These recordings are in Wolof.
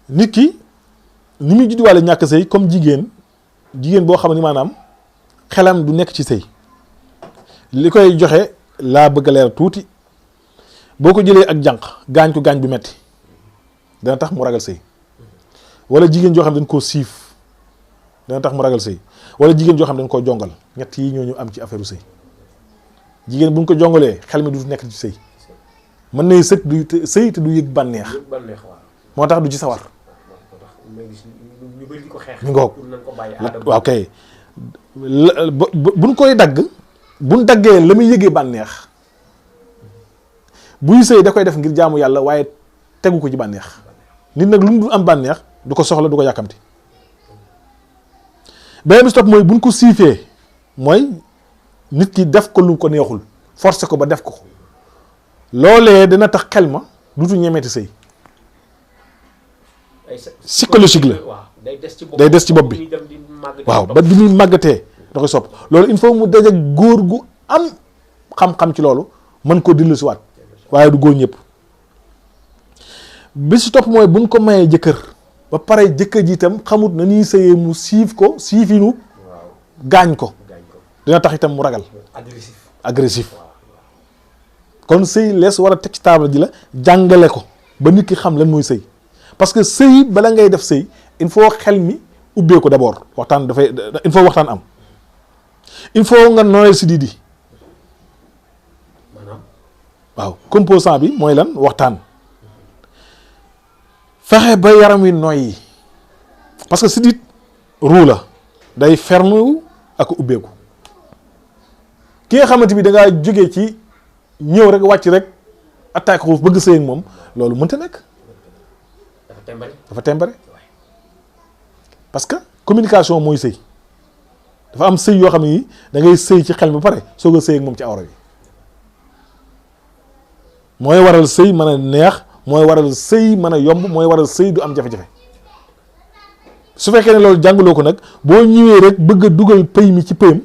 nit ki ni muy judduwaale ñàkk sëy comme jigéen boo xam ne maanaam xelam du nekk ci sëy li koy joxe laa bëgg a leer tuuti boo ko jëlee ak jànq gaañ ko gaañ bu metti dana tax mu ragal sëy wala jigéen joo xam ne dañ koo siif dana tax mu ragal sëy wala jigéen joo xam ne dañ koo jongal ñett yi ñoo ñu am ci affaire sëy jigéen bu ñu ko jongalee xel mi du nekk ci sëy mën nay sëg du sëy te du yëg bànneex moo tax du ci sawar mi ngoog waaw kay buñ koy dagg buñ daggee la muy yëgee bànneex buy sëy da koy def ngir jaamu yàlla waaye tegu ko ci bànneex nit nag lu mu am bànneex du ko soxla du ko yàkkamti beneen bi stop mooy buñ ko siifee mooy nit ki def ko lu ko neexul forcer ko ba def ko loolee dina tax xel ma dutu ñemeeti sëy psychologique la day des ci bopp bi waaw ba bi muy màggatee da koy sopp loolu il faut mu daje góor gu am xam-xam ci loolu mën koo dillu si waat waaye du góor ñëpp bi si topp mooy buñ ko mayee jëkkër ba pare jëkkër ji itam xamut na ñuy sëyee mu siif ko siifinu gaañ ko dina tax itam mu ragal agressif kon sëy lees war a teg ci table ji la jàngale ko ba nit ki xam lan mooy sëy parce que sëy bala ngay def sëy il faut xel mi ubbee ko d'abord waxtaan dafay il faut waxtaan am il faut nga nooyal si di waaw composant bi mooy lan waxtaan fexe ba yaram wi noyyi parce que sidit ruu la day ferme ak ubbeeku ki nga xamante bi da ngaa jógee ci ñëw rek wàcc rek attaque xuuf bëgg sëy ak moom loolu mënta nekk dafa tembare parce que communication mooy sëy dafa am sëy yoo xam ne da ngay sëy ci xel ba pare soog a sëy ak moom ci awra bi mooy waral sëy mën a neex mooy waral sëy mën a yomb mooy waral sëy du am jafe-jafe su fekkee ne loolu jàngaloo ko nag boo ñëwee rek bëgg a dugal pëy mi ci pëyam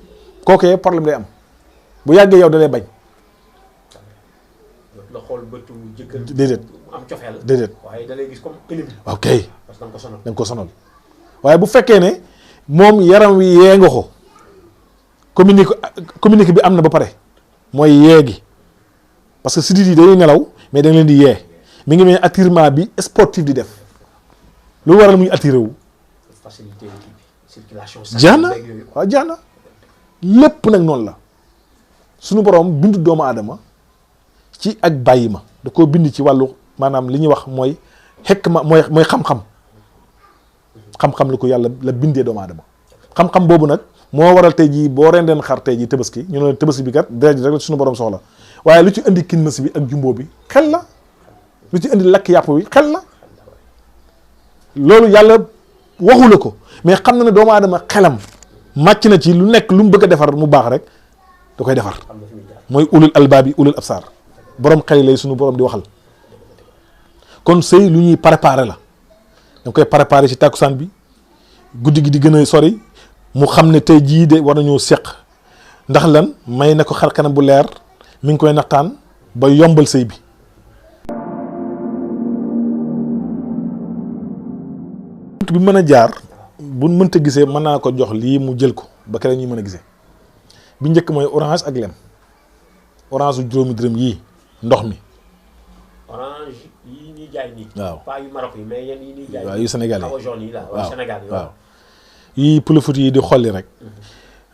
kookee problème day am bu yàggee yow da lay bañ. la xool bëtu jëkkër déedéet am cofeel déedéet waaye da lay gis comme ennemi. ok parce que da nga ko sonal da nga ko sonal waaye bu fekkee ne moom yaram wi yee nga ko communiqué bi am na ba pare mooy yee gi parce que sidit yi dañuy nelaw mais da nga leen di yee mi ngi mel attirement bi sportif di def lu waral muy attiré wu. facilité circulation. jeex na waaw jeex na lépp nag noonu la suñu borom bindu doomu aadama ci ak bàyyi ma da koo bind ci wàllu maanaam li ñuy wax mooy xekk ma mooy xam-xam la ko yàlla la bindee doomu aadama xam-xam boobu nag moo waral tey jii boo rendeen xar tey jii tabaski ñu ne tabaski bi kat deret ji rek la suñu borom soxla waaye lu ci indi kinmas bi ak jumbo bi xel la lu ci indi lakk yàpp bi xel la loolu yàlla waxu la ko mais xam na ne doomu aadama xelam màcc na ci lu nekk lu mu bëgg a defar mu baax rek da koy defar mooy ulul albaabi ulul absaar borom xel lay suñu borom di waxal kon sëy lu ñuy préparer la da koy préparer ci tàkkusaan bi guddi gi di gën a sori mu xam ne tey jii de war nañoo seq ndax lan may na ko xar kanam bu leer mi ngi koy naxtaan ba yombal sëy bi. bi mën a jaar bu mënta gisee mën naa ko jox lii mu jël ko ba keneen ñuy mën a gisee bi njëkk mooy orange ak lem orange su juróomi dërëm yii ndox mi. orange yi ñuy jaay nii. waaw pas yu Maroc yi mais yéen yi ñuy jaay. waaw yu Sénégal yi jaune yi la waaw Sénégal yi waaw yii pëlëfut yi di xolli rek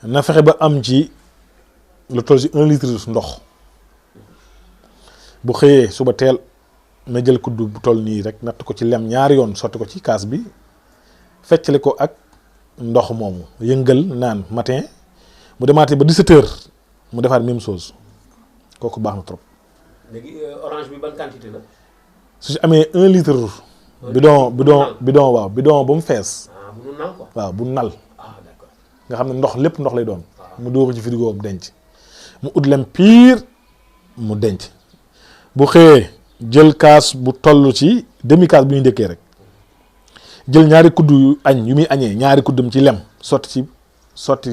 na fexe ba am ci lu toll ci 1 litre ndox bu xëyee suba teel na jël kuddu bu toll nii rek natt ko ci lem ñaari yoon sotti ko ci kaas bi feccale ko ak ndox moomu yëngal naan matin mu demaatee ba 17 heures mu defaat même chose kooku baax na trop. léegi orange bi ban quantité la. su ci amee 1 litre. bidon waaw bidon ba mu fees. bu nu nal quoi. waaw bu nal. D'accord. nga xam ne ndox lépp ndox lay doon. mu dóor ko ci frigo mu denc. mu ut lem pire mu denc bu xëyee jël kaas bu toll ci demi kaas bu ñu ndékkee rek jël ñaari kuddu añ yu muy añee ñaari kuddum ci lem sotti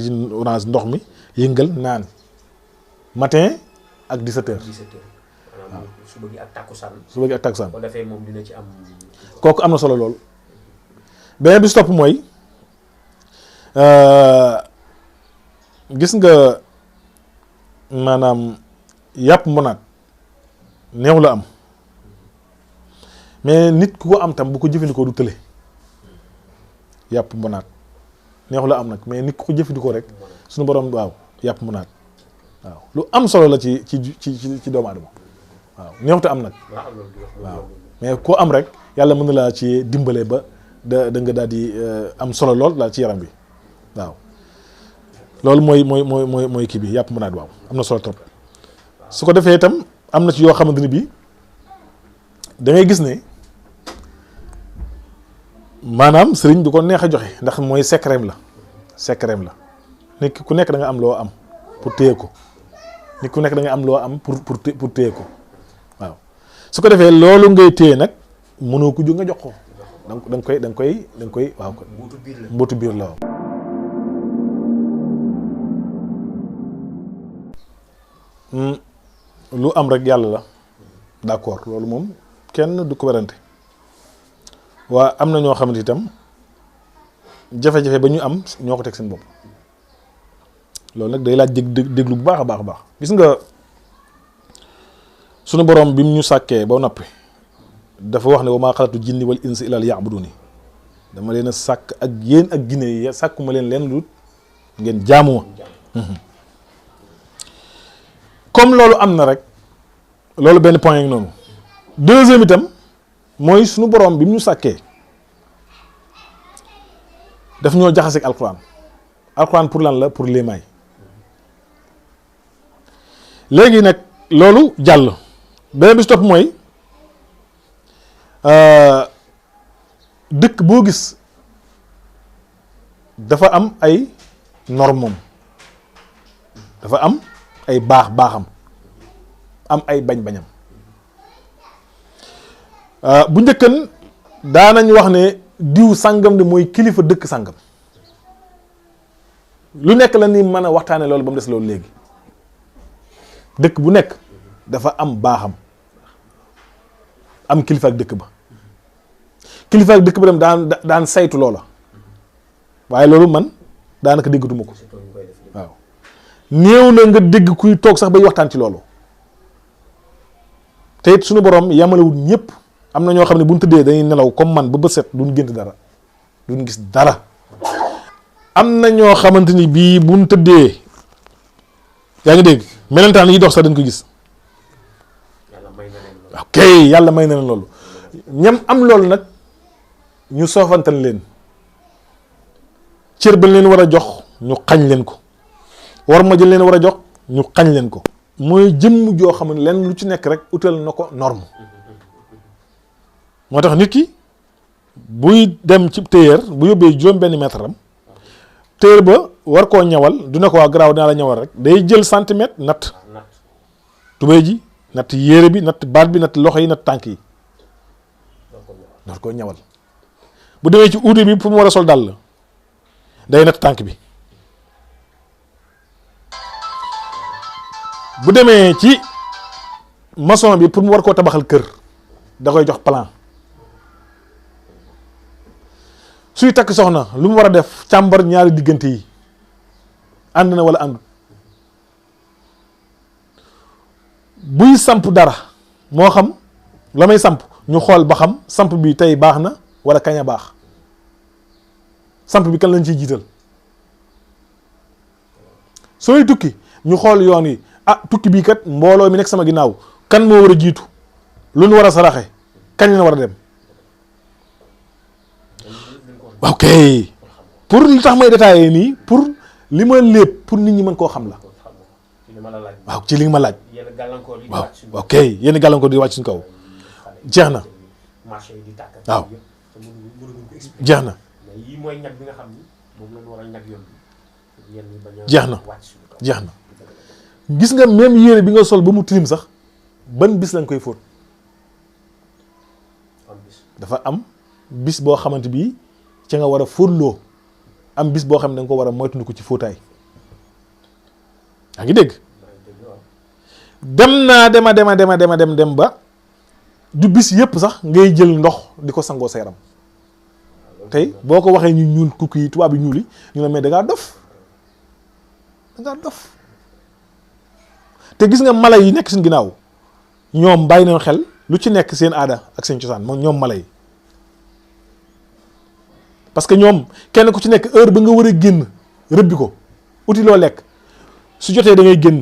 ci orange ndox mi yëngal naan matin ak 17 heures. 17 heures. maanaam suba gi ak takkusaan. suba gi ak takkusaan. bu defee moom dina ci am. kooku am na solo lool beneen bi si topp mooy gis nga maanaam yàpp mbonaat neew la am mais nit ku ko am tam bu ko jëfandikoo du tële yàpp mbonaat neexu la am nag mais nit ku ko jëfandikoo rek suñu borom waaw yàpp mbonaat waaw lu am solo la ci doomu aadama waaw neexute am nag waaw mais koo am rek yàlla mën na laa ci dimbale ba da nga daal di am solo lool daal ci yaram bi waaw loolu mooy kii bi yàpp mbonaat waaw am na solo trop su ko defee itam am na ci yoo xamante ni bii da ngay gis ne maanaam sëriñ du ko neex a joxe ndax mooy secret la nit ku nekk da nga am loo am pour téye ko nit ku nekk da nga am loo am pour téye ko waaw su ko defee loolu ngay téye nag mënoo ko jóg nga jox ko da nga koy waaw mbootu biir la waaw. lu am rek yàlla la d'accord loolu moom kenn du ko werante waa am na ñoo xamante itam jafe-jafe ba ñu am ñoo ko teg seen bopp loolu nag day laaj déglu bu baax a baax gis nga sunu borom bi mu ñu sàkkee ba noppi dafa wax ne wa maa xalaqtu jinni wal insa illa liya'buduni dama leen a sàkk ak yéen ak jinne yi sàkkuma leen lu ngeen jaamu ma comme loolu am na rek loolu benn point yi noonu deuxième itam mooy sunu borom bi mu ñu sàkkee daf ñoo jaxase ak alquran pour lan la pour léemaay léegi nag loolu jàll beneen bi si topp mooy dëkk boo gis dafa am ay normam dafa am ay baaxam am ay bañ-bañam bu njëkkan daanañ wax ne diw sàngam de mooy kilifa dëkk sàngam lu nekk la ni mën a waxtaane loolu ba mu des loolu léegi dëkk bu nekk dafa am baaxam am kilifa ak dëkk ba kilifa ak dëkk ba dem daan saytu loola waaye loolu man daanaka déggatuma ko waaw néew na nga dégg kuy toog sax bay waxtaan ci loolu te it suñu borom yamalewul ñëpp am na ñoo xam ne bu ñu tëddee dañuy nelaw comme man ba bët set duñ gént dara duñ gis dara am na ñoo xamante ni bii bu ñu tëddee yaa ngi dégg melentaan yi dox sax dañ ko gis ok yàlla may na leen loolu ñam am loolu nag ñu soofantal leen cër ba leen war a jox ñu xañ leen ko war ma jël leen war a jox ñu xañ leen ko mooy jëmm joo xam ne leen lu ci nekk rek utal na ko norme moo tax nit ki buy dem ci tailleur bu yóbbee juróom benn mètre am tailleur ba war koo ñawal du ne ko waa garaaw dinaa la ñawal rek day jël centimètre natt tubéy ji natt yére bi natt baat bi natt loxo yi natt tànk yi door koo ñawal bu demee ci uude bi pour mu war a sol dàll la day natt tànk bi bu demee ci maçon bi pour mu war koo tabaxal kër da koy jox plan suy takk soxna lu mu war a def càmbar ñaari diggante yi ànd na wala àndut buy samp dara moo xam la may samp ñu xool ba xam samp bi tey baax na wala kañ a baax samp bi kan lañ ciy jiital sooy tukki ñu xool yoon yi tukki bii kat mbooloo mi nekk sama ginnaaw kan moo war a jiitu lu nu war a saraxe kañ la war a dem ok pour li tax may détaillé nii pour li ma lépp pour nit ñi mën koo xam la waaw ci li nga ma laaj waaw ok yenn gàllankoor di wàcc suñu kaw jeex na waaw jeex na jeex na gis nga même yére bi nga sol ba mu tilim sax ban bis lañ koy fóot dafa am bis boo xamante bii ci nga war a fóotloo am bis boo xam ne da nga ko war a moytundi ko ci fóotaay yaa ngi dégg dem naa dem ba du bis yépp sax ngay jël ndox di ko sangoo sa yaram tey boo ko waxee ñu ñuul kukk yi tubaab yi ñuul yi ñu ne mais da ngaa dof te gis nga mala yi nekk seen ginnaaw ñoom bàyyi nañ xel lu ci nekk seen aada ak seen cosaan moom ñoom mala yi parce que ñoom kenn ku ci nekk heure ba nga war a génn rëbbi ko uti loo lekk su jotee da ngay génn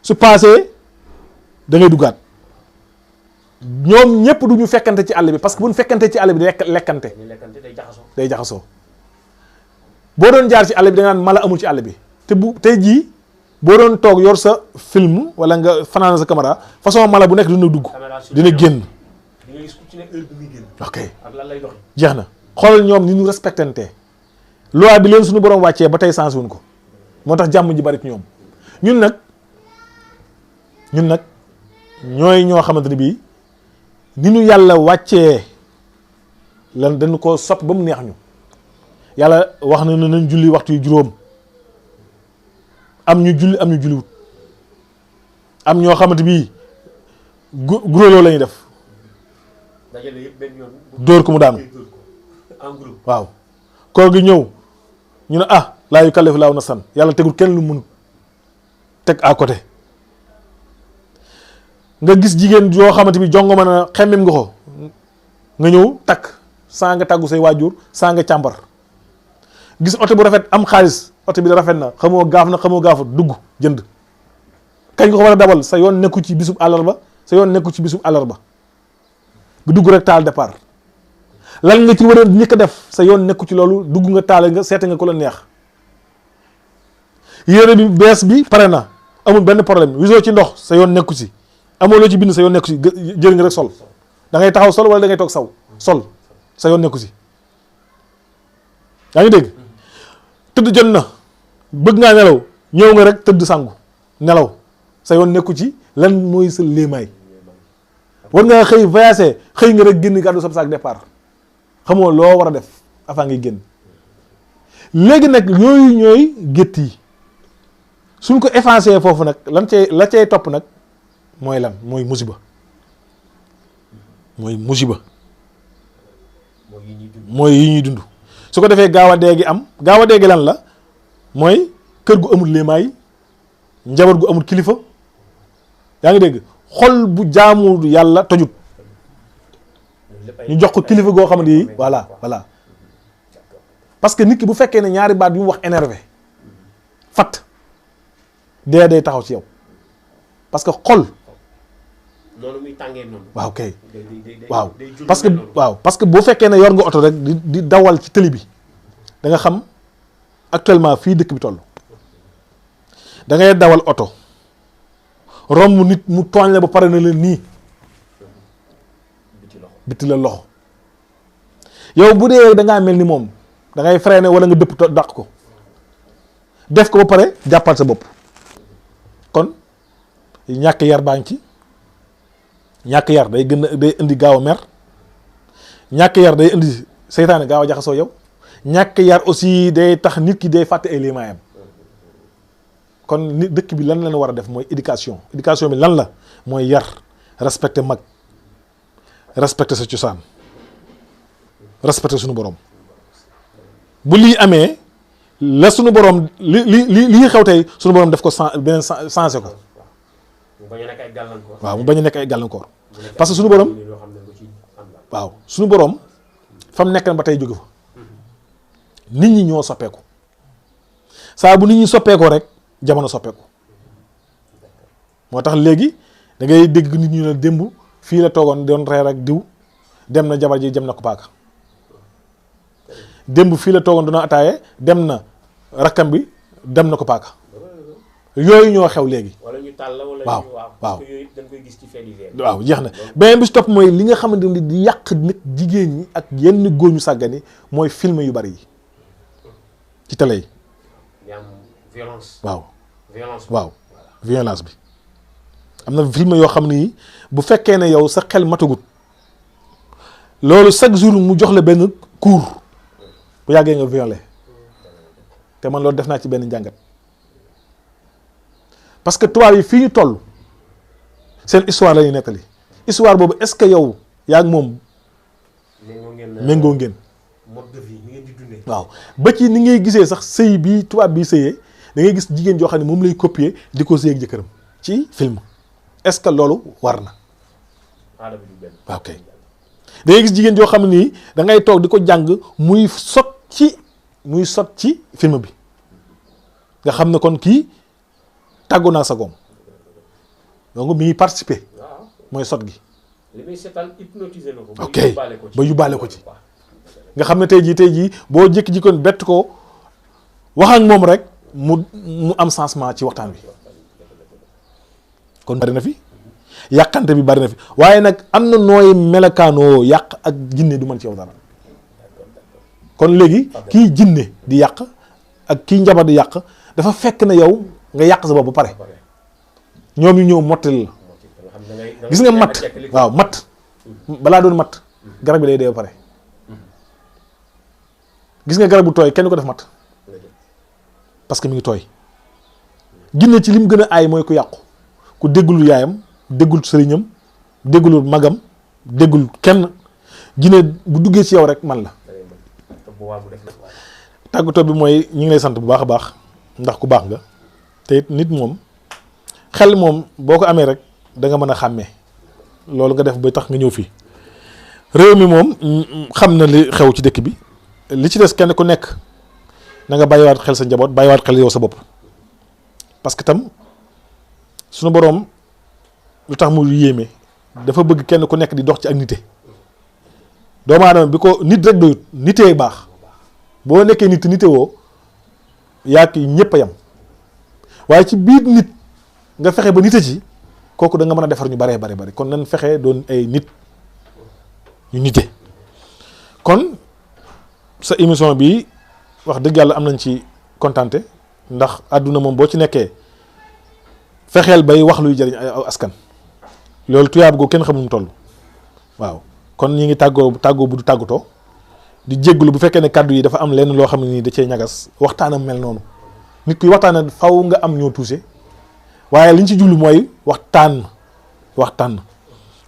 su paasee da ngay duggaat ñoom ñëpp du ñu fekkante ci àll bi parce que bu ñu fekkante ci àll bi day lekkante day jaxasoo boo doon jaar ci àll bi da nga naan mala amul ci àll bi te bu tey jii boo doon toog yor sa film wala nga fanaan sa caméra façon mala bu nekk dina dugg dina génn ok jeex na xoolal ñoom ni ñu respectante loi bi leen suñu borom wàccee ba tey sens wuñ ko moo tax jàmm ji bari ci ñoom ñun nag ñooy ñoo xamante ne bii ni ñu yàlla wàccee lan dañu ko sopp ba mu neex ñu yàlla wax na nañ julli waxtu yu juróom am ñu julli am ñu julliwut am ñoo xamante bii guróloo la ñuy def dóor ko mu daanu waaw koor gi ñëw ñu ne laa yukallifu laahu nafsan yàlla tegul kenn lu mun teg à côté nga gis jigéen yoo xamante bi jongo mën a xemmem nga ko nga ñëw takk saa nga tàggu say waajur saa nga càmbar gis oto bu rafet am xaalis oto bi da rafet na xamoo gaaf na xamoo gaafut dugg jënd kañ nga ko war a dawal sa yoon nekku ci bisub àllarba sa yoon nekku ci bisub àllarba nga dugg rek taal départ lan nga ci war a ñëkk a def sa yoon nekku ci loolu dugg nga taale nga seete nga ko la neex yére bi bees bi pare na amul benn problème wisoo ci ndox sa yoon nekku ci amoo loo ci bind sa yoon nekku ci jël nga rek sol da ngay taxaw sol wala da ngay toog sol sa yoon nekku ci yaa ngi dégg tëdd jot na bëgg ngaa nelaw ñëw nga rek tëdd sangu nelaw sa yoon nekku ci lan mooy sa léemaay war ngaa xëy voyager xëy nga rek génn gàddu sab saak départ xamoo loo war a def avant ngay génn léegi nag yooyu ñooy gétt yi suñ ko effacé foofu nag la cay topp nag mooy lan mooy musiba mooy yi ñuy dund su ko defee gaaw a dee gi am gaaw a dee gi lan la mooy kër gu amul léemaay njaboot gu amul kilifa yaa ngi dégg xol bu jaamu yàlla tojut ñu jox ko kilifa goo xamante yi voilà parce que nit ki bu fekkee ne ñaari baat yu mu wax énervé fat dee day taxaw ci yow parce que xol noonu muy tàngee noonu waaw kay waaw parce que boo fekkee ne yor nga oto rek di dawal ci tëli bi da nga xam actuellement fii dëkk bi toll da ngay dawal oto romb nit mu tooñ la ba pare na leen nii bitti la loxo yow bu dee da ngaa mel ni moom da ngay freiné wala nga dëpp dàq ko def ko ba pare jàppal sa bopp kon ñàkk yar baa ngi ci ñàkk yar day indi gaaw a mer ñàkk yar day indi seytaane gaaw a jaxasoo yow ñàkk yar aussi day tax nit ki day fàtte ay liimaayam kon nit dëkk bi lan la war a def mooy éducation bi lan la mooy yar respecter mag respecter sa cosaan respecter suñu borom bu lii amee la suñu borom li xew tey suñu borom def ko beneen sensé ko waaw mu bañ a nekk ay gàllankoor parce que suñu borom waaw suñu borom fa mu nekk na ba tey jóge fa nit ñi ñoo soppeeku saa bu nit ñi soppeekoo rek jamono soppeeku moo tax léegi da ngay dégg nit ñu ne démb fii la toogoon doon reer ak diw dem na jabar ji jëm na ko paaka démb fii la toogoon doon ataaye dem na rakkam bi dem na ko paaka yooyu ñoo xew léegi. wala ñu tàll la wala waaw ñu waaw parce que yooyu dañ koy gis ci fait divers. waaw jeex na beneen bi si topp mooy li nga xamante ni di yàq nit jigéen ñi ak yenn góor ñu sàggani mooy film yu bari yi ci télé yi. di am violence. waaw violence waaw violence bi am na film yoo xam ni bu fekkee ne yow sa xel matagut loolu chaque jour mu jox la benn cours bu yàggee nga violé te man loolu def naa ci benn njàngat parce que tubaab yi fii ñu toll seen histoire la ñuy nettali histoire boobu est-ce que yow yaa ngi moom méngoo ngeen mode de vie ni ngeen di dundee. waaw ba ci ni ngay gisee sax sëy bi tubaab bi sëyee da ngay gis jigéen joo xam ne moom lay copier di ko sëy ak jëkkëram ci film est-ce que loolu war na. aada bi du benn. ok da ngay gis jigéen joo xam ne nii da ngay toog di ko jàng muy sot ci film bi nga xam ne kon kii tàggu naa sa goom donc mi ngi participer waaw mooy sot gi. li muy seetaan hypnotiser na ko. ok ba yóbbaale ko ci. nga xam ne tey jii boo jékki-jékkoon bett ko wax ak moom rek mu am changement ci waxtaan bi kon bari na fi yàqante bi bari na fi waaye nag am na nooy melakaanoo yàq ak jinne du mën ci yow dara kon léegi kii jinne di yàq ak kii njabar di yàq dafa fekk na yow nga yàq sa bopp ba pare ñoom ñu ñëw mottali la gis nga matt waaw matt balaa doon matt garab bi day dee ba pare gis nga garab bu tooy kenn ko def matt parce que mi ngi tooy jinne ci lim gën a aay mooy ku yàqu ku déggul yaayam déggul sëriñam déggul magam déggul kenn jinne bu duggee ci yow rek man la tàggatoo bi mooy ñi ngi lay sant bu baax a baax ndax ku baax nga te it nit moom xel moom boo ko amee rek da nga mën a xàmmee loolu nga def ba tax nga ñëw fii réew mi moom xam na li xew ci dëkk bi li ci des kenn ku nekk na nga bàyyiwaat xel sa njaboot bàyyiwaat xel yow sa bopp parce que tam suñu boroom lu tax mu yéeme dafa bëgg kenn ku nekk di dox ci ak nite doomu aadama bi ko nit rek doyut nitee baax boo nekkee nite woo yaa ki ñëpp a yam waaye ci biir nit nga fexe ba nite ci kooku da nga mën a defar ñu baree bari kon nan fexe doon ay nit ñu nite kon sa émission bi wax dëgg yàlla am nañ ci kontante ndax àdduna moom boo ci nekkee fexeel bay wax luy jëriñ ay askan loolu tuyaab goo kenn xamul mu toll waaw kon ñi ngi tàggoo bu du tàggatoo di jégglu bu fekkee ne kàddu yi dafa am lenn loo xam ne nii da cee ñagas waxtaanam mel noonu nit kuy waxtaana faw nga am ñoo touché waaye liñ ci jublu mooy waxtaan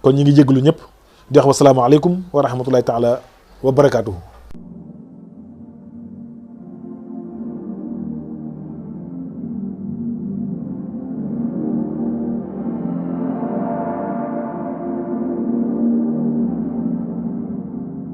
kon ñi ngi jégglu ñëpp di wax wasalaamaaleykum wa rahmatullahi taala wa barakaatuhu